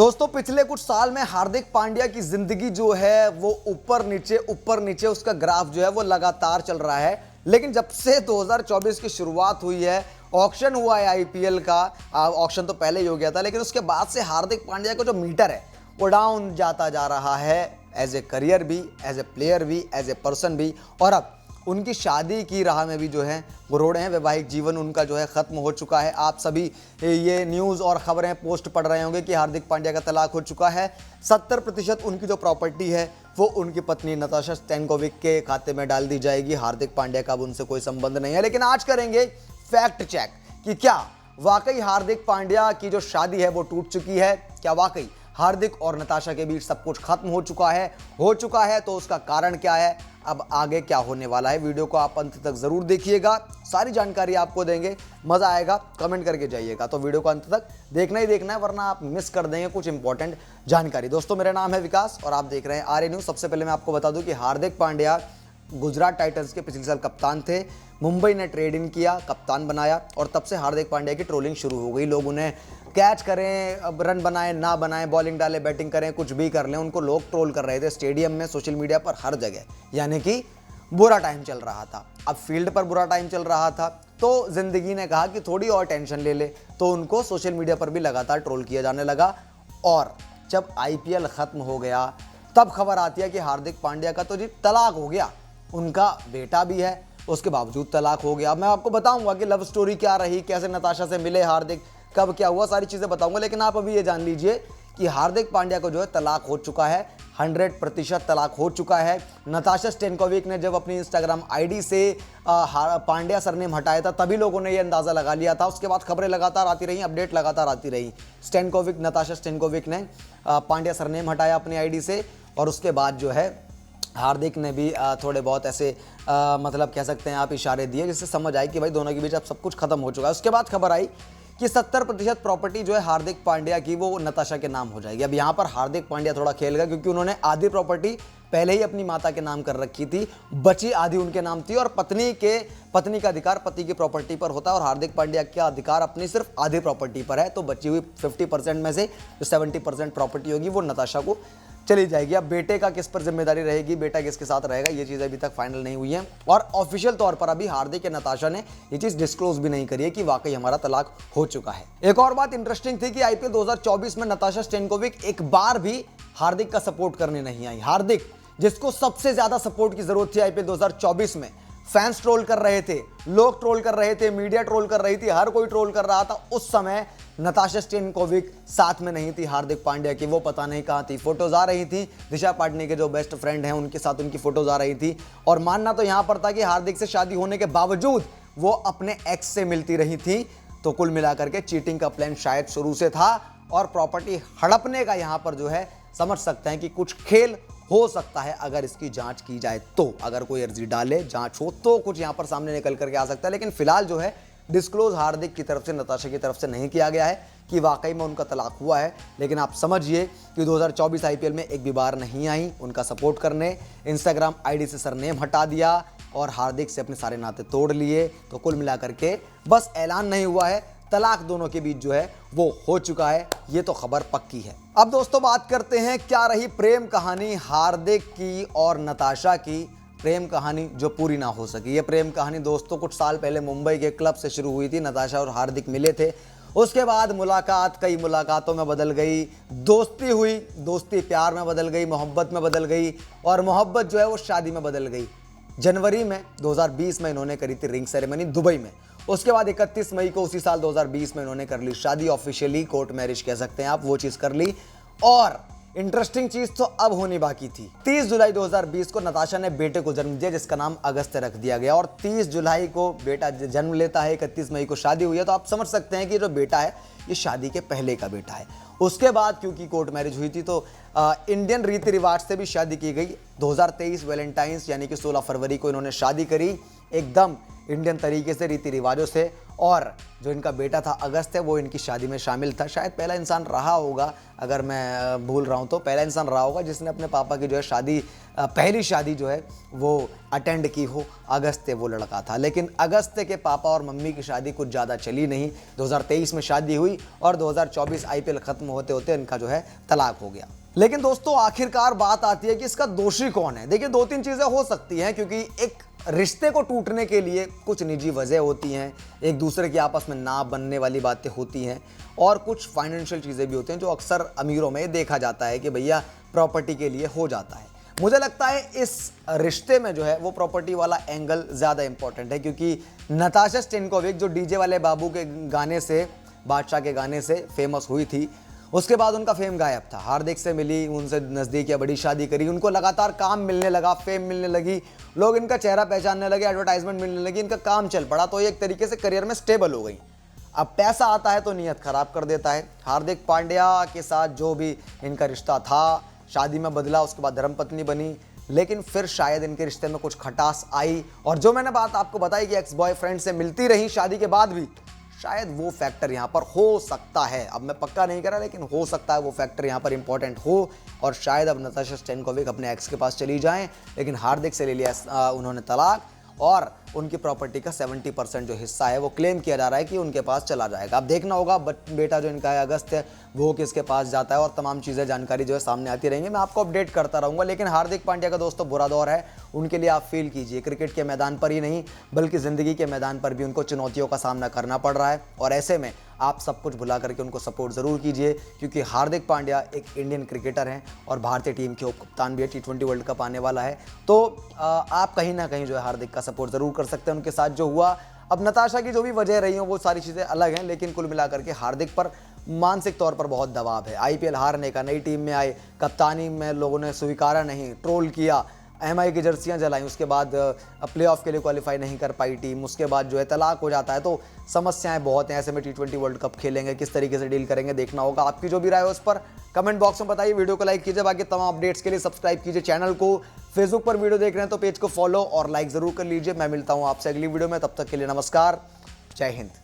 दोस्तों पिछले कुछ साल में हार्दिक पांड्या की जिंदगी जो है वो ऊपर नीचे उसका ग्राफ जो है वो लगातार चल रहा है। लेकिन जब से 2024 की शुरुआत हुई है, ऑक्शन हुआ है आईपीएल का, ऑक्शन तो पहले ही हो गया था, लेकिन उसके बाद से हार्दिक पांड्या का जो मीटर है वो डाउन जाता जा रहा है, एज ए करियर भी, एज ए प्लेयर भी, एज ए पर्सन भी। और अब उनकी शादी की राह में भी जो है वो रोड़े हैं, वैवाहिक जीवन उनका जो है ख़त्म हो चुका है। आप सभी ये न्यूज़ और ख़बरें पोस्ट पढ़ रहे होंगे कि हार्दिक पांड्या का तलाक हो चुका है। 70% उनकी जो प्रॉपर्टी है वो उनकी पत्नी नताशा स्टैनकोविक के खाते में डाल दी जाएगी। हार्दिक पांड्या का अब उनसे कोई संबंध नहीं है। लेकिन आज करेंगे फैक्ट चेक कि क्या वाकई हार्दिक पांड्या की जो शादी है वो टूट चुकी है, क्या वाकई हार्दिक और नताशा के बीच सब कुछ खत्म हो चुका है तो उसका कारण क्या है, अब आगे क्या होने वाला है। वीडियो को आप अंत तक जरूर देखिएगा, सारी जानकारी आपको देंगे, मजा आएगा, कमेंट करके जाइएगा। तो वीडियो को अंत तक देखना ही देखना है, वरना आप मिस कर देंगे कुछ इंपॉर्टेंट जानकारी। दोस्तों मेरा नाम है विकास और आप देख रहे हैं आर्य न्यूज़। सबसे पहले मैं आपको बता दूं कि हार्दिक पांड्या गुजरात टाइटंस के पिछले साल कप्तान थे। मुंबई ने ट्रेड इन किया, कप्तान बनाया और तब से हार्दिक पांड्या की ट्रोलिंग शुरू हो गई। लोग उन्हें कैच करें, अब रन बनाएं ना बनाएं, बॉलिंग डालें, बैटिंग करें, कुछ भी कर लें, उनको लोग ट्रोल कर रहे थे स्टेडियम में, सोशल मीडिया पर, हर जगह। यानी कि बुरा टाइम चल रहा था। अब फील्ड पर बुरा टाइम चल रहा था तो जिंदगी ने कहा कि थोड़ी और टेंशन ले ले, तो उनको सोशल मीडिया पर भी लगातार ट्रोल किया जाने लगा। और जब आईपीएल खत्म हो गया तब खबर आती है कि हार्दिक पांड्या का तो जी तलाक हो गया, उनका बेटा भी है, उसके बावजूद तलाक हो गया। मैं आपको बताऊंगा कि लव स्टोरी क्या रही, कैसे नताशा से मिले हार्दिक, कब क्या हुआ, सारी चीज़ें बताऊंगा। लेकिन आप अभी ये जान लीजिए कि हार्दिक पांड्या को जो है तलाक हो चुका है, 100% तलाक हो चुका है। नताशा स्टैनकोविक ने जब अपनी इंस्टाग्राम आईडी से पांड्या सरनेम हटाया था तभी लोगों ने ये अंदाज़ा लगा लिया था। उसके बाद खबरें लगातार आती रही, अपडेट लगातार आती रही। नताशा स्टैनकोविक ने पांड्या सरनेम हटाया अपनी आईडी से और उसके बाद जो है हार्दिक ने भी थोड़े बहुत ऐसे मतलब कह सकते हैं आप इशारे दिए, जिससे समझ आई कि भाई दोनों के बीच अब सब कुछ खत्म हो चुका है। उसके बाद खबर आई कि 70% प्रॉपर्टी जो है हार्दिक पांड्या की वो नताशा के नाम हो जाएगी। अब यहाँ पर हार्दिक पांड्या थोड़ा खेल गया, क्योंकि उन्होंने आधी प्रॉपर्टी पहले ही अपनी माता के नाम कर रखी थी, बची आधी उनके नाम थी। और पत्नी का अधिकार पति की प्रॉपर्टी पर होता है और हार्दिक पांड्या का अधिकार अपनी सिर्फ आधी प्रॉपर्टी पर है। तो बची हुई 50% में से जो 70% प्रॉपर्टी होगी वो नताशा को चली जाएगी। अब बेटे का किस पर जिम्मेदारी रहेगी, बेटा किसके साथ रहेगा, ये चीज़ अभी तक फाइनल नहीं हुई है। और ऑफिशियल तौर पर अभी हार्दिक और नताशा ने ये चीज़ डिस्क्लोज भी नहीं करी है कि वाकई हमारा तलाक हो चुका है। एक और बात इंटरेस्टिंग थी कि आईपीएल 2024 में नताशा स्टैनकोविक एक बार भी हार्दिक का सपोर्ट करने नहीं आई। हार्दिक, जिसको सबसे ज्यादा सपोर्ट की जरूरत थी आईपीएल 2024 में, फैंस ट्रोल कर रहे थे, लोग ट्रोल कर रहे थे, मीडिया ट्रोल कर रही थी, हर कोई ट्रोल कर रहा था, उस समय नताशा स्टैनकोविक साथ में नहीं थी हार्दिक पांड्या की। वो पता नहीं कहाँ थी। फोटोज आ रही थी, दिशा पाटनी के जो बेस्ट फ्रेंड हैं उनके साथ उनकी फोटोज आ रही थी। और मानना तो यहाँ पर था कि हार्दिक से शादी होने के बावजूद वो अपने एक्स से मिलती रही थी। तो कुल मिलाकर के चीटिंग का प्लान शायद शुरू से था और प्रॉपर्टी हड़पने का यहाँ पर जो है समझ सकते हैं कि कुछ खेल हो सकता है अगर इसकी जांच की जाए तो। अगर कोई अर्जी डाले, जांच हो तो कुछ यहाँ पर सामने निकल करके आ सकता है। लेकिन फिलहाल जो है डिस्क्लोज हार्दिक की तरफ से, नताशा की तरफ से नहीं किया गया है कि वाकई में उनका तलाक हुआ है। लेकिन आप समझिए कि 2024 आईपीएल में एक भी बार नहीं आई उनका सपोर्ट करने, इंस्टाग्राम आईडी से सरनेम हटा दिया और हार्दिक से अपने सारे नाते तोड़ लिए। तो कुल मिलाकर के बस ऐलान नहीं हुआ है, तलाक दोनों के बीच जो है वो हो चुका है, ये तो खबर पक्की है। अब दोस्तों बात करते हैं क्या रही प्रेम कहानी हार्दिक की और नताशा की, प्रेम कहानी जो पूरी ना हो सकी। ये प्रेम कहानी दोस्तों कुछ साल पहले मुंबई के क्लब से शुरू हुई थी। नताशा और हार्दिक मिले थे, उसके बाद मुलाकात कई मुलाकातों में बदल गई, दोस्ती हुई, दोस्ती प्यार में बदल गई, मोहब्बत में बदल गई और मोहब्बत जो है वो शादी में बदल गई। जनवरी में 2020 में इन्होंने करी थी रिंग सेरेमनी दुबई में। उसके बाद 31 मई को उसी साल 2020 में इन्होंने कर ली शादी, ऑफिशियली कोर्ट मैरिज कह सकते हैं आप, वो चीज़ कर ली। और इंटरेस्टिंग चीज तो अब होनी बाकी थी। 30 जुलाई 2020 को नताशा ने बेटे को जन्म दिया, जिसका नाम अगस्त रख दिया गया और 30 जुलाई को बेटा जन्म लेता है, 31 मई को शादी हुई है। तो आप समझ सकते हैं कि जो बेटा है ये शादी के पहले का बेटा है। उसके बाद क्योंकि कोर्ट मैरिज हुई थी तो इंडियन रीति रिवाज से भी शादी की गई। 2023 वैलेंटाइंस यानी कि 16 फरवरी को इन्होंने शादी करी, एकदम इंडियन तरीके से, रीति रिवाजों से। और जो इनका बेटा था अगस्त है वो इनकी शादी में शामिल था। शायद पहला इंसान रहा होगा, अगर मैं भूल रहा हूँ तो पहला इंसान रहा होगा जिसने अपने पापा की जो है शादी, पहली शादी जो है वो अटेंड की हो। अगस्त्य वो लड़का था। लेकिन अगस्त्य के पापा और मम्मी की शादी कुछ ज़्यादा चली नहीं। 2023 में शादी हुई और 2024 आईपीएल खत्म होते होते इनका जो है तलाक हो गया। लेकिन दोस्तों आखिरकार बात आती है कि इसका दोषी कौन है। देखिए 2-3 चीज़ें हो सकती हैं, क्योंकि एक रिश्ते को टूटने के लिए कुछ निजी वजह होती हैं, एक दूसरे की आपस में ना बनने वाली बातें होती हैं, और कुछ फाइनेंशियल चीज़ें भी होती हैं जो अक्सर अमीरों में देखा जाता है कि भैया प्रॉपर्टी के लिए हो जाता है। मुझे लगता है इस रिश्ते में जो है वो प्रॉपर्टी वाला एंगल ज़्यादा इंपॉर्टेंट है, क्योंकि नताशा स्टेनकोविक जो डीजे वाले बाबू के गाने से, बादशाह के गाने से फेमस हुई थी, उसके बाद उनका फेम गायब था। हार्दिक से मिली, उनसे नज़दीक या बड़ी शादी करी, उनको लगातार काम मिलने लगा, फेम मिलने लगी, लोग इनका चेहरा पहचानने लगे, एडवर्टाइजमेंट मिलने लगी, इनका काम चल पड़ा, तो ये एक तरीके से करियर में स्टेबल हो गई। अब पैसा आता है तो नीयत खराब कर देता है। हार्दिक पांड्या के साथ जो भी इनका रिश्ता था, शादी में बदला, उसके बाद धर्मपत्नी बनी, लेकिन फिर शायद इनके रिश्ते में कुछ खटास आई, और जो मैंने बात आपको बताई कि एक्स बॉयफ्रेंड से मिलती रही शादी के बाद भी, शायद वो फैक्टर यहाँ पर हो सकता है। अब मैं पक्का नहीं कर रहा, लेकिन हो सकता है वो फैक्टर यहाँ पर इंपॉर्टेंट हो, और शायद अब नताशा स्टेनकोविक अपने एक्स के पास चली जाएं, लेकिन हार्दिक से ले लिया उन्होंने तलाक, और उनकी प्रॉपर्टी का 70% जो हिस्सा है वो क्लेम किया जा रहा है कि उनके पास चला जाएगा। अब देखना होगा बेटा जो इनका है अगस्त है वो किसके पास जाता है, और तमाम चीज़ें, जानकारी जो है सामने आती रहेंगी, मैं आपको अपडेट करता रहूँगा। लेकिन हार्दिक पांड्या का दोस्तों बुरा दौर है, उनके लिए आप फील कीजिए, क्रिकेट के मैदान पर ही नहीं बल्कि ज़िंदगी के मैदान पर भी उनको चुनौतियों का सामना करना पड़ रहा है, और ऐसे में आप सब कुछ भुला करके उनको सपोर्ट ज़रूर कीजिए, क्योंकि हार्दिक पांड्या एक इंडियन क्रिकेटर हैं और भारतीय टीम के उप कप्तान भी है। T20 वर्ल्ड कप आने वाला है, तो आप कहीं ना कहीं जो है हार्दिक का सपोर्ट ज़रूर कर सकते हैं उनके साथ जो हुआ। अब नताशा की जो भी वजह रही हो वो सारी चीज़ें अलग हैं, लेकिन कुल मिलाकर के हार्दिक पर मानसिक तौर पर बहुत दबाव है। आईपीएल हारने का, नई टीम में आए, कप्तानी में लोगों ने स्वीकारा नहीं, ट्रोल किया, एमआई की जर्सियां जलाई, उसके बाद प्लेऑफ के लिए क्वालिफाई नहीं कर पाई टीम, उसके बाद जो है तलाक हो जाता है, तो समस्याएं बहुत हैं। ऐसे में T20 वर्ल्ड कप खेलेंगे, किस तरीके से डील करेंगे, देखना होगा। आपकी जो भी राय है उस पर कमेंट बॉक्स में बताइए, वीडियो को लाइक कीजिए, बाकी तमाम अपडेट्स के लिए सब्सक्राइब कीजिए चैनल को। फेसबुक पर वीडियो देख रहे हैं तो पेज को फॉलो और लाइक ज़रूर कर लीजिए। मैं मिलता हूँ आपसे अगली वीडियो में, तब तक के लिए नमस्कार, जय हिंद।